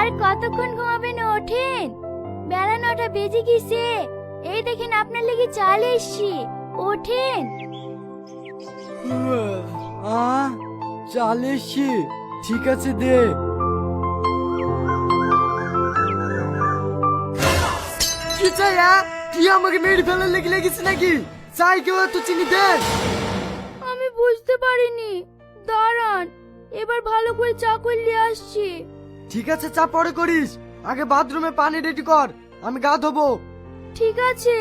আর কতক্ষণ ঘুমাবেন, ওঠেন। বেলা 9টা বেজে গেছে। এই দেখেন আপনার লেগে চাল এসছি, ওঠেন। চাল এসছি, ঠিক আছে দে। কি চাই? তুই আমাকে মেরে ফেলার লেগে লেগেছে নাকি? চাই কেউ এত চিনি দেন? আমি বুঝতে পারিনি, দাঁড়ান, এবার ভালো করে চা করলে আসছি। ঠিক আছে, চা পরে করিস, আগে বাথরুমে পানি রেডি কর, আমি গা ধোবো। ঠিক আছে।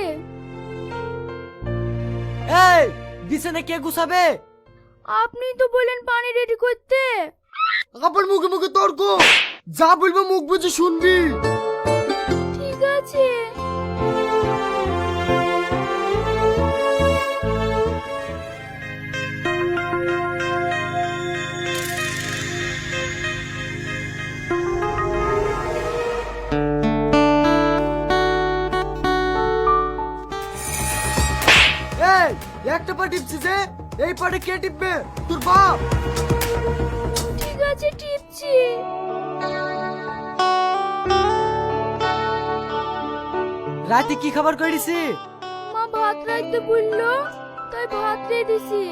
এই বিছানা কে গুছাবে? আপনি তো বলেন পানি রেডি করতে। আবার মুখে মুখে তর্ক, যা বলবো মুখ বুঝে শুনবি। ঠিক আছে। এই একটা পা টিপছি যে, এই পাটে কে টিপবে? তোর বাপ। ঠিক আছে, টিপছি। রাতে কি খাবার করেছি? মা ভাত রাইতে বললো, তাই ভাত রেখে দিছি।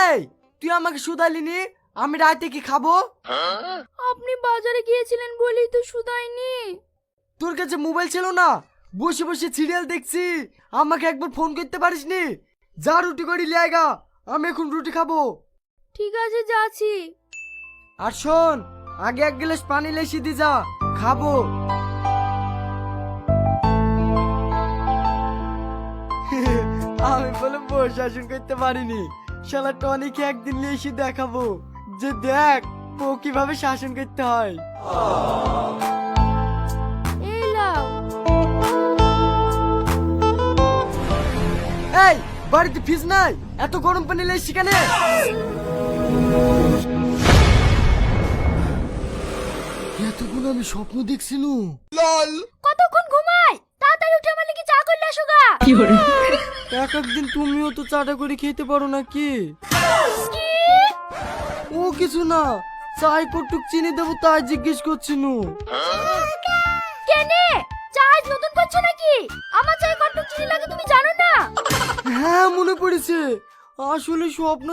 এই তুই আমাকে শুধালিনি আমি রাতে কি খাবো? আপনি বাজারে গিয়েছিলেন বলেই তো শুধাইনি। তোর কাছে মোবাইল ছিল না? বসে বসে সিরিয়াল দেখছি, আমাকে একবার ফোন করতে পারিসনি? যা রুটি করি লিয়াগা, আমি এখন রুটি খাবো। ঠিক আছে, যাচ্ছি। আর শোন, আগে 1 গ্লাস পানি লেসি দি, যা খাবো। আমি বলে বউ শাসন করতে পারিনি, শালা টনিকে একদিন লেসি দেখাবো যে দেখ বউ কিভাবে শাসন করতে হয়। এই লাও। এই বাড়িতে ফ্রিজ নাই, এত গরম পানি লেসি কেন? এতক্ষণ আমি স্বপ্ন দেখছি নু। কতক্ষণ ঘুমাই? তাড়াতাড়ি উঠে আমার লাগি চা করলে আসো গা। এক একদিন তুমিও তো চাটা করে খেতে পারো নাকি? কি? ও কিছু না, চাই কটুক চিনি দেবো তাই জিজ্ঞেস করছি নু। কেনে? চা আজ নতুন করছো নাকি? আমার চায়ে কত চিনি লাগে তুমি জানো না? হ্যাঁ মনে পড়েছে, আসলে স্বপ্ন